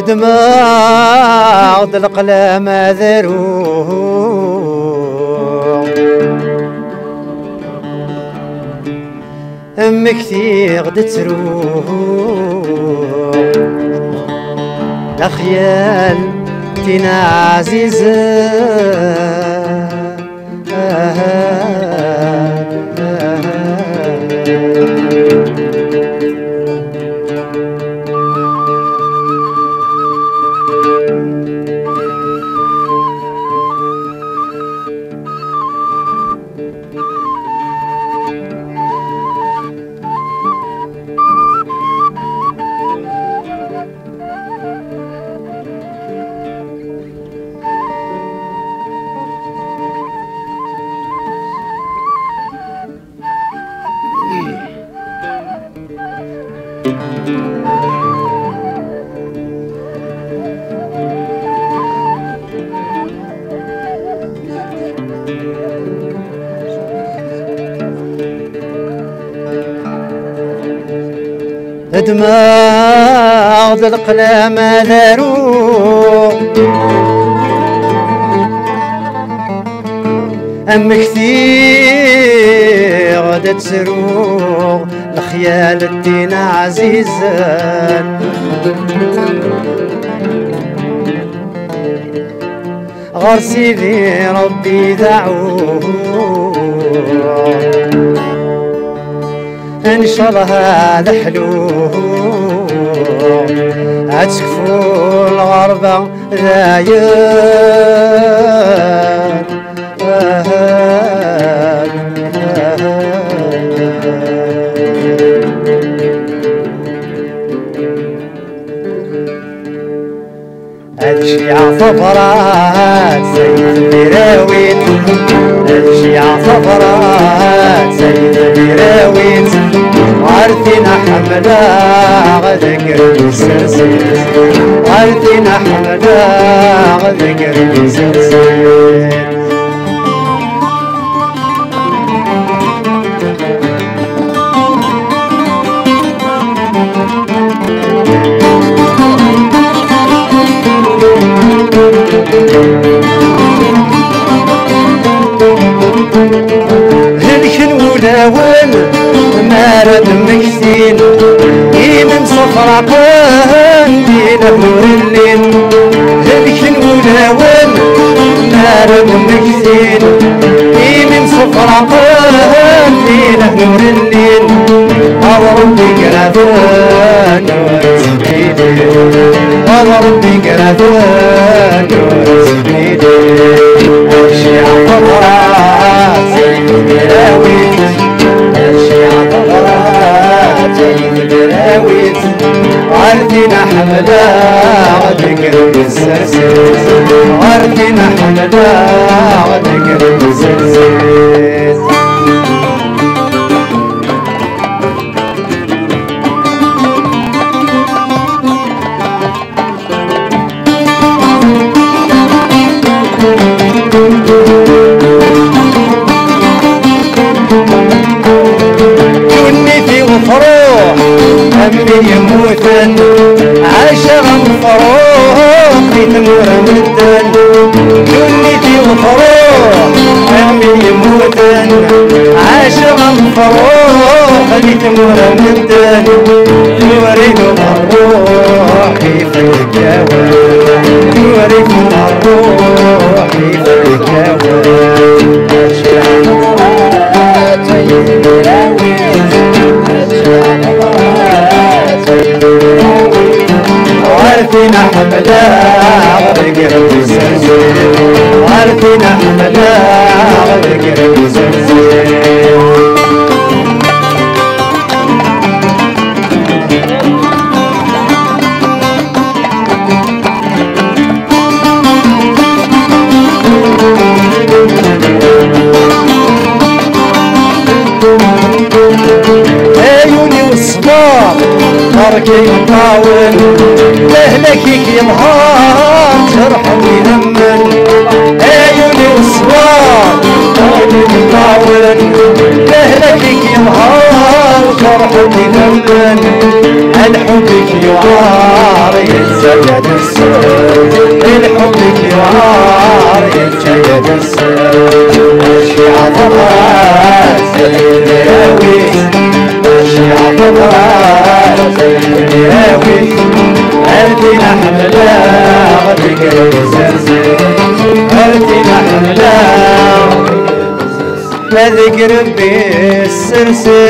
دماغ القلم ذروه مكتي غد تروح الخيال تينا عزيزة دماغ القلم ذروح مكتي غد تروح الخيال الدين عزيزا غير سيدي ربي دعوه ان شاء الله هذا حلو عتكفوا الغربة ذاير الشيعة صفرات سيد المراويت الشيعة صفرات سيد المراويت عرفنا حملة غذكر السلسل عرفنا حملة غذكر السلسل هلكن وداول مارد مكسين يمن صفر قندينا نور الليل هلكن وداول مارد مكسين يمن صفر قندينا نور الليل ربي قرافان وسبيدي ربي قرافان وسبيدي الشيعة فضرات زين البراويت الشيعة فضرات زين البراويت عرفنا حملة غدكر بالسلسل عرفنا حملة غدكر بالسلسل فروح أمي يموتن عاشق فروح في تمور مدن كلتي وفروح أمي يموتن عاشق فروح في تمور مدن نوريد الروح كيف الجوال نوريد الروح كيف الجوال الشعب عرفتنا حملة غرقر بزنزير عرفتنا حملة غرقر بزنزير عيوني والصبار تركي مطاول مهلكك يظهر جرحهم ينمل عيوني والصبار تركي مطاول مهلكك يظهر جرحهم ينمل عن حبك يوار يتزيد السر من حبك يوار يتزيد السر ماشي عطرات زي الراوي ماشي عطرات زي الراوي عرفتنا حملة غرقر بزنزير عرفتنا حملة غرقر بالسرسير